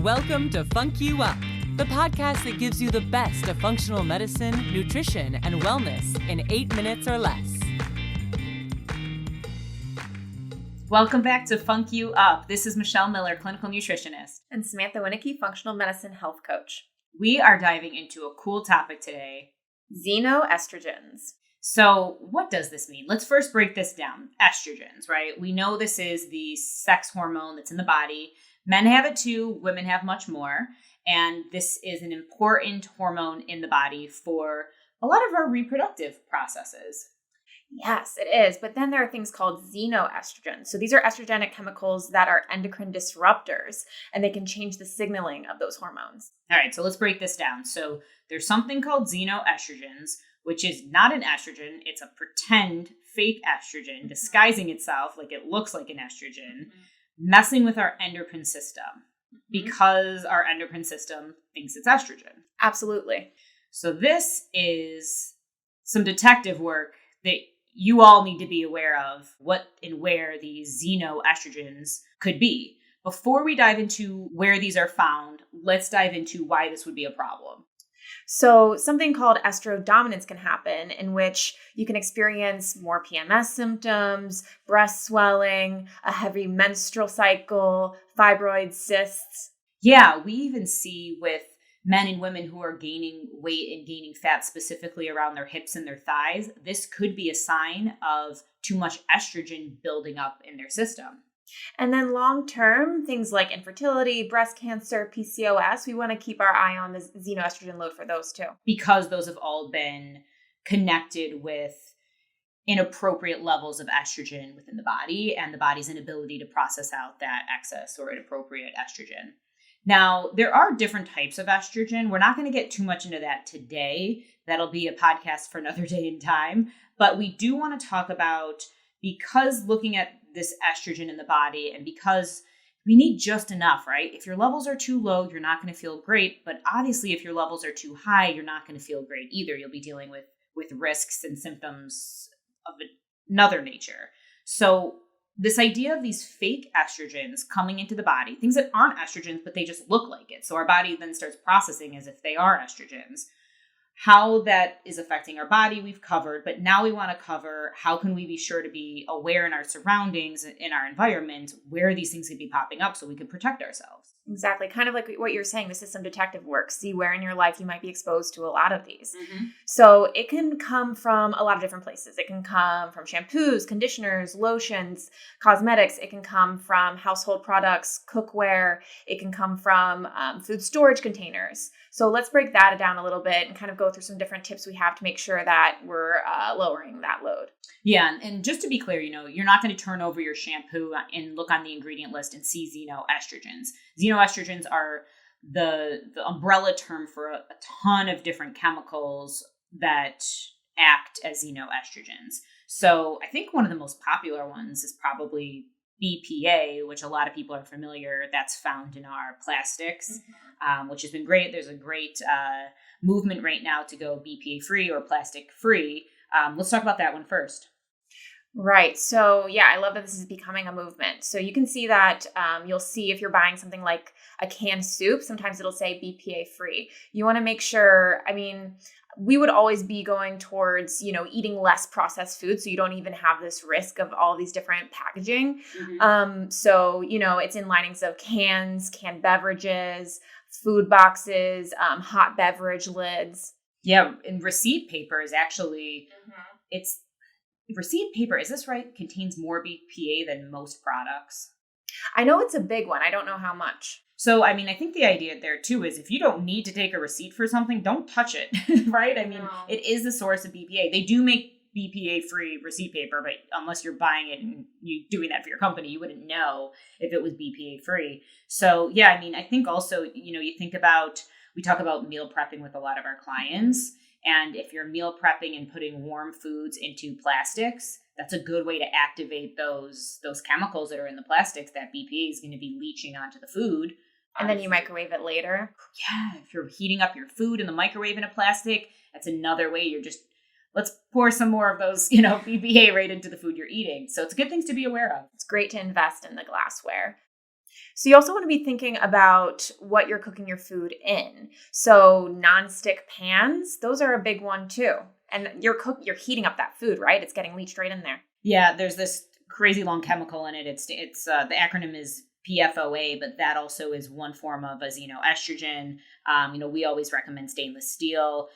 Welcome to FUNC YOU UP, the podcast that gives you the best of functional medicine, nutrition, and wellness in 8 minutes or less. Welcome back to FUNC YOU UP. This is Michelle Miller, clinical nutritionist. And Samantha Wineke, functional medicine health coach. We are diving into a cool topic today. Xenoestrogens. So what does this mean? Let's first break this down. Estrogens, right? We know this is the sex hormone that's in the body. Men have it too, women have much more. And this is an important hormone in the body for a lot of our reproductive processes. Yes, it is. But then there are things called xenoestrogens. So these are estrogenic chemicals that are endocrine disruptors, and they can change the signaling of those hormones. All right, so let's break this down. So there's something called xenoestrogens, which is not an estrogen. It's a pretend fake estrogen disguising itself like it looks like an estrogen, messing with our endocrine system because our endocrine system thinks it's estrogen. Absolutely. So this is some detective work that you all need to be aware of what and where these xenoestrogens could be. Before we dive into where these are found, let's dive into why this would be a problem. So something called estrodominance can happen, in which you can experience more PMS symptoms, breast swelling, a heavy menstrual cycle, fibroid cysts. Yeah, we even see with men and women who are gaining weight and gaining fat specifically around their hips and their thighs, this could be a sign of too much estrogen building up in their system. And then long-term, things like infertility, breast cancer, PCOS, we want to keep our eye on the xenoestrogen load for those too. Because those have all been connected with inappropriate levels of estrogen within the body and the body's inability to process out that excess or inappropriate estrogen. Now, there are different types of estrogen. We're not going to get too much into that today. That'll be a podcast for another day and time. But we do want to talk about, because looking at this estrogen in the body and because we need just enough, right? If your levels are too low, you're not going to feel great. But obviously, if your levels are too high, you're not going to feel great either. You'll be dealing with risks and symptoms of another nature. So this idea of these fake estrogens coming into the body, things that aren't estrogens, but they just look like it. So our body then starts processing as if they are estrogens. How that is affecting our body, we've covered, but now we want to cover how can we be sure to be aware in our surroundings, in our environment, where these things could be popping up so we can protect ourselves. Exactly. Kind of like what you're saying, this is some detective work. See where in your life you might be exposed to a lot of these. So it can come from a lot of different places. It can come from shampoos, conditioners, lotions, cosmetics. It can come from household products, cookware. It can come from food storage containers. So let's break that down a little bit and kind of go through some different tips we have to make sure that we're lowering that load. Yeah. And just to be clear, you're not going to turn over your shampoo and look on the ingredient list and see xenoestrogens. Xenoestrogens are the umbrella term for a ton of different chemicals that act as xenoestrogens. So I think one of the most popular ones is probably BPA, which a lot of people are familiar. That's found in our plastics, which has been great. There's a great movement right now to go BPA free or plastic free. Let's talk about that one first. Right. So yeah, I love that this is becoming a movement. So you can see that you'll see if you're buying something like a canned soup, sometimes it'll say BPA free. You want to make sure, we would always be going towards, eating less processed food. So you don't even have this risk of all these different packaging. So, it's in linings of cans, canned beverages, food boxes, hot beverage lids. Yeah. And receipt paper is actually, receipt paper, is this right? Contains more BPA than most products. I know it's a big one. I don't know how much. So, I think the idea there too is if you don't need to take a receipt for something, don't touch it, right? It is the source of BPA. They do make BPA-free receipt paper, but unless you're buying it and you doing that for your company, you wouldn't know if it was BPA-free. So, yeah, I think also, we talk about meal prepping with a lot of our clients. And if you're meal prepping and putting warm foods into plastics, that's a good way to activate those chemicals that are in the plastics. That BPA is going to be leaching onto the food. And then you microwave it later. Yeah, if you're heating up your food in the microwave in a plastic, that's another way let's pour some more of those, BPA right into the food you're eating. So it's good things to be aware of. It's great to invest in the glassware. So you also want to be thinking about what you're cooking your food in. So nonstick pans, those are a big one too. And you're heating up that food, right? It's getting leached right in there. Yeah, there's this crazy long chemical in it. It's the acronym is PFOA, but that also is one form of a xenoestrogen. We always recommend stainless steel.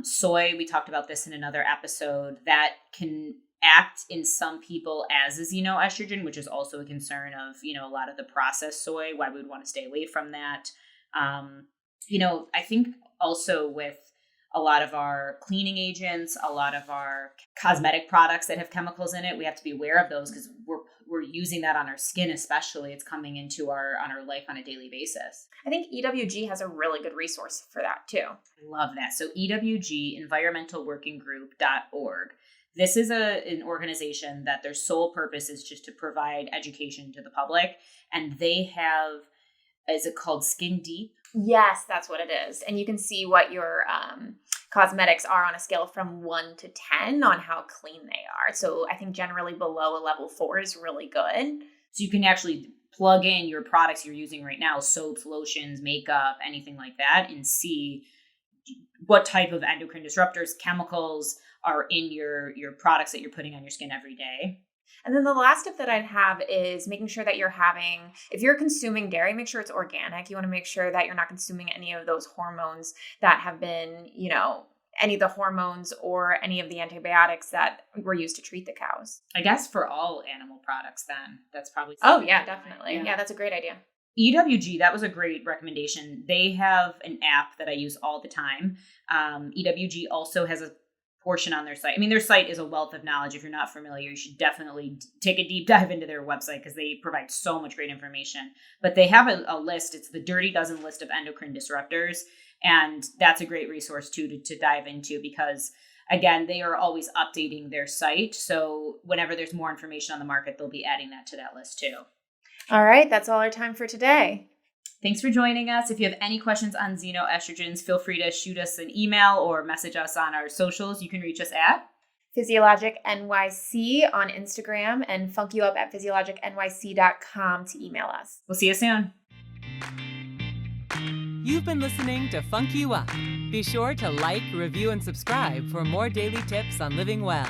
Soy, we talked about this in another episode, that can act in some people as a xenoestrogen, which is also a concern of, a lot of the processed soy, why we would want to stay away from that. I think also with a lot of our cleaning agents, a lot of our cosmetic products that have chemicals in it, we have to be aware of those because we're using that on our skin, especially. It's coming into on our life on a daily basis. I think EWG has a really good resource for that too. Love that. So EWG, environmentalworkinggroup.org. This is an organization that their sole purpose is just to provide education to the public. And they have, is it called Skin Deep? Yes, that's what it is. And you can see what your cosmetics are on a scale from 1 to 10 on how clean they are. So I think generally below a level 4 is really good. So you can actually plug in your products you're using right now, soaps, lotions, makeup, anything like that, and see what type of endocrine disruptors, chemicals are in your products that you're putting on your skin every day. And then the last tip that I'd have is making sure that if you're consuming dairy, make sure it's organic. You want to make sure that you're not consuming any of those hormones that have been, any of the hormones or any of the antibiotics that were used to treat the cows. I guess for all animal products then, that's probably. Oh yeah, definitely. Yeah, that's a great idea. EWG, that was a great recommendation. They have an app that I use all the time. EWG also has a portion on their site. I mean, their site is a wealth of knowledge. If you're not familiar, you should definitely take a deep dive into their website because they provide so much great information. But they have a list. It's the Dirty Dozen list of endocrine disruptors. And that's a great resource too to dive into because, again, they are always updating their site. So whenever there's more information on the market, they'll be adding that to that list too. All right. That's all our time for today. Thanks for joining us. If you have any questions on xenoestrogens, feel free to shoot us an email or message us on our socials. You can reach us at Physio Logic NYC on Instagram and FUNC YOU UP at physiologicnyc.com to email us. We'll see you soon. You've been listening to FUNC YOU UP. Be sure to like, review, and subscribe for more daily tips on living well.